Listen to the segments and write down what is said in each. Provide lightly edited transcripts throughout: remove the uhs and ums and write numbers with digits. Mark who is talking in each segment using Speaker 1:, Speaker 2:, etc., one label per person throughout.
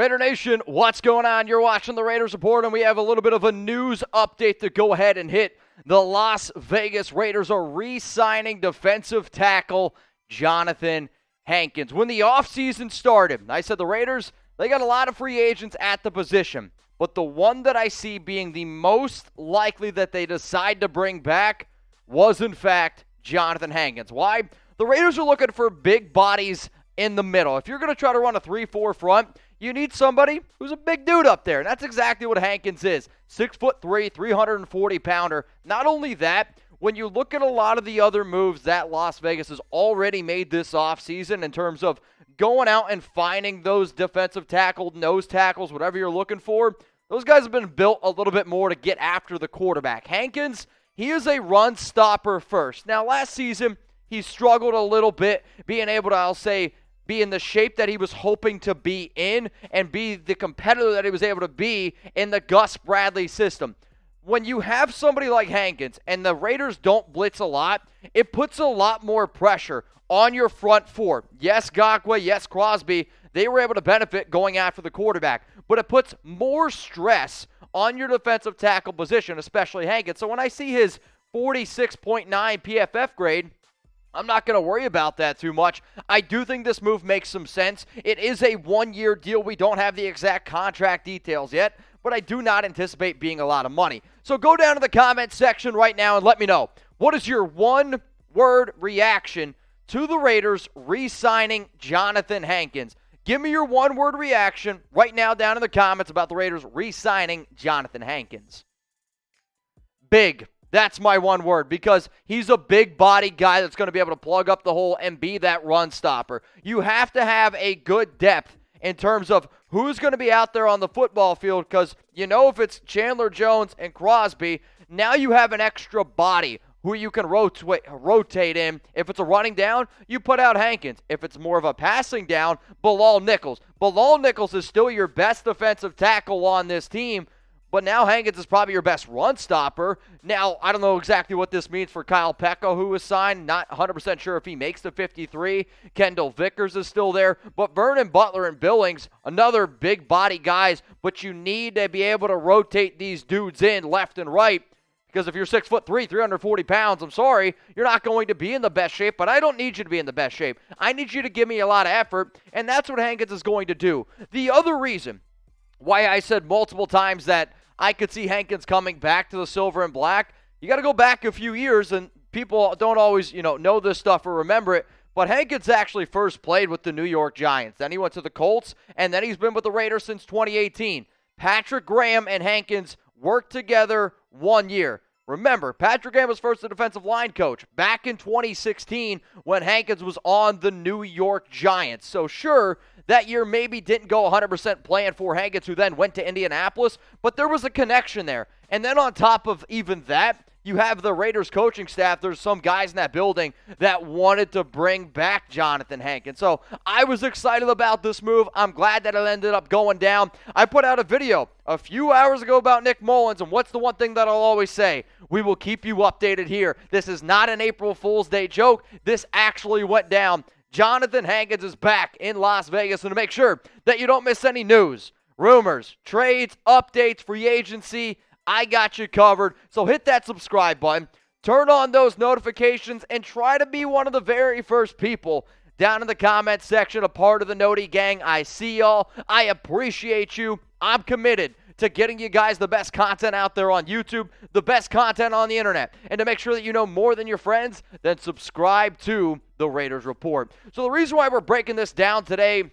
Speaker 1: Raider Nation, what's going on? You're watching the Raiders Report, and we have a little bit of a news update to go ahead and hit. The Las Vegas Raiders are re-signing defensive tackle Johnathan Hankins. When the offseason started, I said the Raiders, they got a lot of free agents at the position, but the one that I see being the most likely that they decide to bring back was, in fact, Johnathan Hankins. Why? The Raiders are looking for big bodies in the middle. If you're going to try to run a 3-4 front, you need somebody who's a big dude up there, and that's exactly what Hankins is. 6'3", 340-pounder. Not only that, when you look at a lot of the other moves that Las Vegas has already made this offseason in terms of going out and finding those defensive tackle, nose tackles, whatever you're looking for, those guys have been built a little bit more to get after the quarterback. Hankins, he is a run stopper first. Now, last season, he struggled a little bit being able to, I'll say, be in the shape that he was hoping to be in and be the competitor that he was able to be in the Gus Bradley system. When you have somebody like Hankins and the Raiders don't blitz a lot, it puts a lot more pressure on your front four. Yes, Gakwe, yes, Crosby, they were able to benefit going after the quarterback, but it puts more stress on your defensive tackle position, especially Hankins. So when I see his 46.9 PFF grade, I'm not going to worry about that too much. I do think this move makes some sense. It is a one-year deal. We don't have the exact contract details yet, but I do not anticipate being a lot of money. So go down to the comment section right now and let me know, what is your one-word reaction to the Raiders re-signing Johnathan Hankins? Give me your one-word reaction right now down in the comments about the Raiders re-signing Johnathan Hankins. Big. That's my one word, because he's a big body guy that's going to be able to plug up the hole and be that run stopper. You have to have a good depth in terms of who's going to be out there on the football field, because you know if it's Chandler Jones and Crosby, now you have an extra body who you can rotate in. If it's a running down, you put out Hankins. If it's more of a passing down, Bilal Nichols. Bilal Nichols is still your best defensive tackle on this team, but now Hankins is probably your best run stopper. Now, I don't know exactly what this means for Kyle Peko, who was signed. Not 100% sure if he makes the 53. Kendall Vickers is still there. But Vernon Butler and Billings, another big body guys. But you need to be able to rotate these dudes in left and right. Because if you're 6'3", 340 pounds, I'm sorry, you're not going to be in the best shape. But I don't need you to be in the best shape. I need you to give me a lot of effort. And that's what Hankins is going to do. The other reason why I said multiple times that I could see Hankins coming back to the silver and black, you got to go back a few years, and people don't always, know this stuff or remember it, but Hankins actually first played with the New York Giants. Then he went to the Colts, and then he's been with the Raiders since 2018. Patrick Graham and Hankins worked together 1 year. Remember, Patrick Graham was first the defensive line coach back in 2016 when Hankins was on the New York Giants. So sure, that year maybe didn't go 100% playing for Hankins, who then went to Indianapolis, but there was a connection there. And then on top of even that, you have the Raiders coaching staff. There's some guys in that building that wanted to bring back Johnathan Hankins. So I was excited about this move. I'm glad that it ended up going down. I put out a video a few hours ago about Nick Mullens, and what's the one thing that I'll always say? We will keep you updated here. This is not an April Fool's Day joke. This actually went down. Johnathan Hankins is back in Las Vegas, and to make sure that you don't miss any news, rumors, trades, updates, free agency, I got you covered. So hit that subscribe button, turn on those notifications, and try to be one of the very first people down in the comment section, a part of the Noti gang. I see y'all. I appreciate you. I'm committed to getting you guys the best content out there on YouTube, the best content on the internet. And to make sure that you know more than your friends, then subscribe to the Raiders Report. So the reason why we're breaking this down today,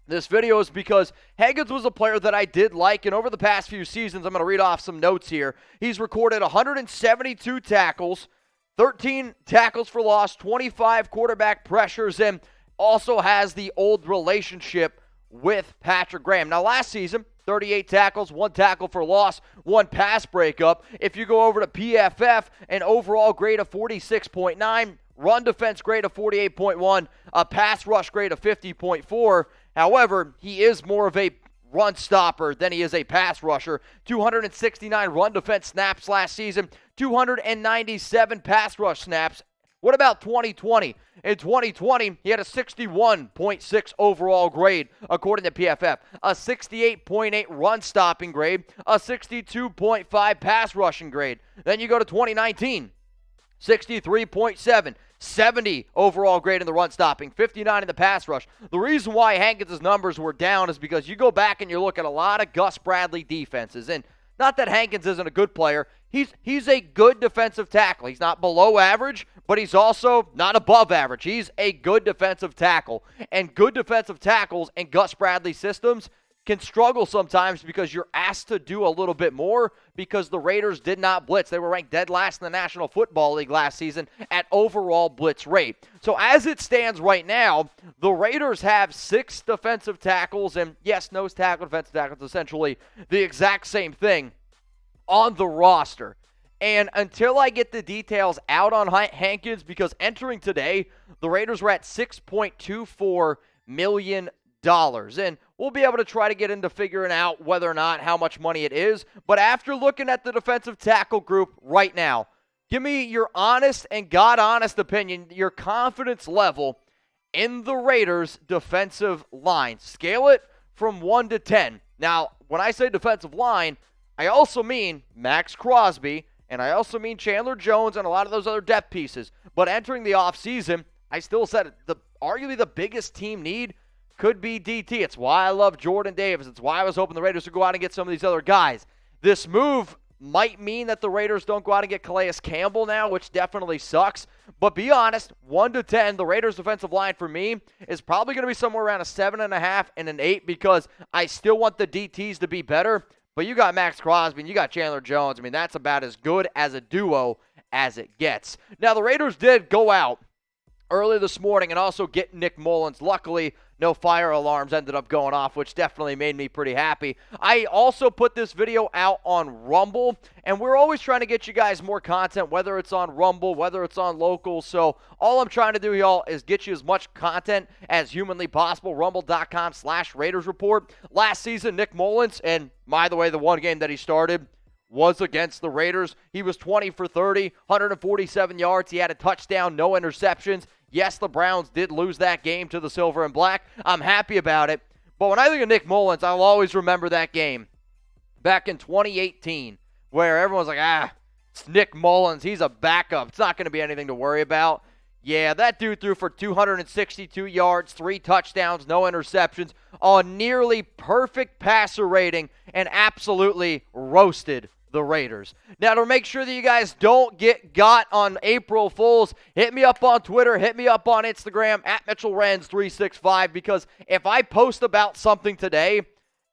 Speaker 1: this video, is because Hankins was a player that I did like, and over the past few seasons, I'm going to read off some notes here. He's recorded 172 tackles, 13 tackles for loss, 25 quarterback pressures, and also has the old relationship with Patrick Graham. Now, last season, 38 tackles, 1 tackle for loss, 1 pass breakup. If you go over to PFF, an overall grade of 46.9, run defense grade of 48.1, a pass rush grade of 50.4. However, he is more of a run stopper than he is a pass rusher. 269 run defense snaps last season, 297 pass rush snaps, What about 2020? In 2020, he had a 61.6 overall grade, according to PFF, a 68.8 run-stopping grade, a 62.5 pass-rushing grade. Then you go to 2019, 63.7, 70 overall grade in the run stopping, 59 in the pass rush. The reason why Hankins' numbers were down is because you go back and you look at a lot of Gus Bradley defenses. And not that Hankins isn't a good player. He's a good defensive tackle. He's not below average, but he's also not above average. He's a good defensive tackle. And good defensive tackles in Gus Bradley systems can struggle sometimes because you're asked to do a little bit more because the Raiders did not blitz. They were ranked dead last in the National Football League last season at overall blitz rate. So as it stands right now, the Raiders have 6 defensive tackles, and yes, nose tackle, defensive tackle is essentially the exact same thing on the roster. And until I get the details out on Hankins, because entering today, the Raiders were at $6.24 million. And we'll be able to try to get into figuring out whether or not how much money it is. But after looking at the defensive tackle group right now, give me your honest and God-honest opinion, your confidence level in the Raiders' defensive line. Scale it from 1 to 10. Now, when I say defensive line, I also mean Max Crosby, and I also mean Chandler Jones and a lot of those other depth pieces. But entering the offseason, I still said arguably the biggest team need could be DT. It's why I love Jordan Davis. It's why I was hoping the Raiders would go out and get some of these other guys. This move might mean that the Raiders don't go out and get Calais Campbell now, which definitely sucks. But be honest, 1 to 10, the Raiders' defensive line for me is probably going to be somewhere around a 7.5 and an 8 because I still want the DTs to be better. But you got Max Crosby and you got Chandler Jones. I mean, that's about as good as a duo as it gets. Now, the Raiders did go out early this morning and also get Nick Mullens. Luckily, no fire alarms ended up going off, which definitely made me pretty happy. I also put this video out on Rumble, and we're always trying to get you guys more content, whether it's on Rumble, whether it's on local. So all I'm trying to do, y'all, is get you as much content as humanly possible. Rumble.com/Raiders Report. Last season, Nick Mullens, and by the way, the one game that he started was against the Raiders. He was 20 for 30, 147 yards. He had a touchdown, no interceptions. Yes, the Browns did lose that game to the Silver and Black. I'm happy about it. But when I think of Nick Mullens, I'll always remember that game back in 2018 where everyone's like, it's Nick Mullens. He's a backup. It's not going to be anything to worry about. Yeah, that dude threw for 262 yards, 3 touchdowns, no interceptions, a nearly perfect passer rating, and absolutely roasted the Raiders. Now, to make sure that you guys don't get got on April Fools, hit me up on Twitter, hit me up on Instagram, at Mitchell Renz 365, because if I post about something today,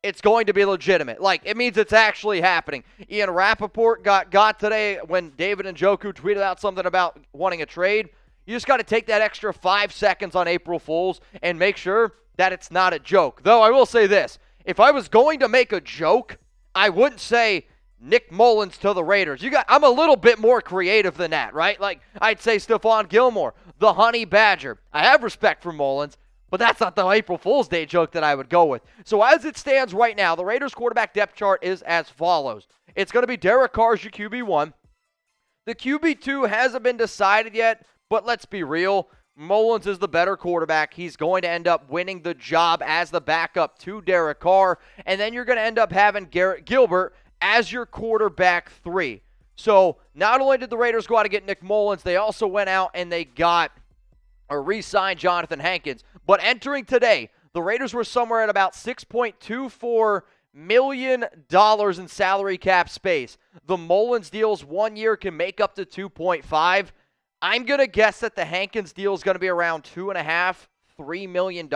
Speaker 1: it's going to be legitimate. Like, it means it's actually happening. Ian Rappaport got today when David Njoku tweeted out something about wanting a trade. You just got to take that extra 5 seconds on April Fools and make sure that it's not a joke. Though I will say this, if I was going to make a joke, I wouldn't say Nick Mullens to the Raiders. I'm a little bit more creative than that, right? Like, I'd say Stephon Gilmore, the Honey Badger. I have respect for Mullens, but that's not the April Fool's Day joke that I would go with. So as it stands right now, the Raiders quarterback depth chart is as follows. It's going to be Derek Carr's your QB1. The QB2 hasn't been decided yet, but let's be real. Mullens is the better quarterback. He's going to end up winning the job as the backup to Derek Carr. And then you're going to end up having Garrett Gilbert as your quarterback 3. So not only did the Raiders go out and get Nick Mullens, they also went out and they got or re-signed Johnathan Hankins. But entering today, the Raiders were somewhere at about $6.24 million in salary cap space. The Mullens deals 1 year can make up to 2.5. I'm going to guess that the Hankins deal is going to be around $2.5, $3 million.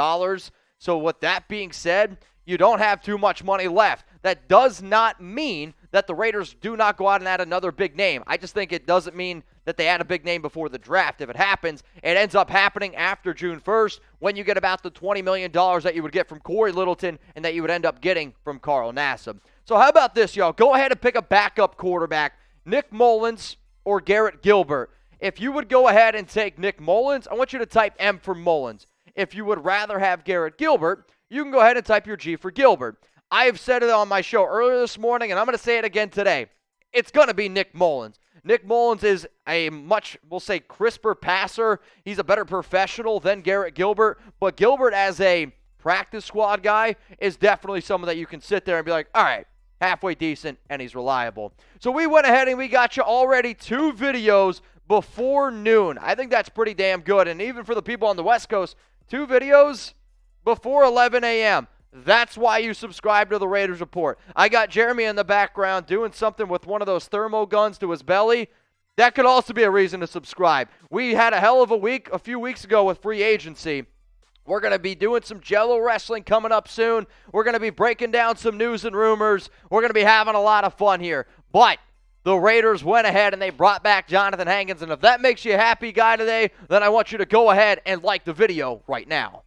Speaker 1: So with that being said, you don't have too much money left. That does not mean that the Raiders do not go out and add another big name. I just think it doesn't mean that they add a big name before the draft. If it happens, it ends up happening after June 1st when you get about the $20 million that you would get from Corey Littleton and that you would end up getting from Carl Nassib. So how about this, y'all? Go ahead and pick a backup quarterback, Nick Mullens or Garrett Gilbert. If you would go ahead and take Nick Mullens, I want you to type M for Mullens. If you would rather have Garrett Gilbert, you can go ahead and type your G for Gilbert. I have said it on my show earlier this morning, and I'm going to say it again today. It's going to be Nick Mullens. Nick Mullens is a much, we'll say, crisper passer. He's a better professional than Garrett Gilbert. But Gilbert, as a practice squad guy, is definitely someone that you can sit there and be like, all right, halfway decent, and he's reliable. So we went ahead and we got you already 2 videos before noon. I think that's pretty damn good. And even for the people on the West Coast, 2 videos before 11 a.m. That's why you subscribe to the Raiders Report. I got Jeremy in the background doing something with one of those thermo guns to his belly. That could also be a reason to subscribe. We had a hell of a week a few weeks ago with free agency. We're going to be doing some Jello wrestling coming up soon. We're going to be breaking down some news and rumors. We're going to be having a lot of fun here. But the Raiders went ahead and they brought back Johnathan Hankins. And if that makes you a happy guy today, then I want you to go ahead and like the video right now.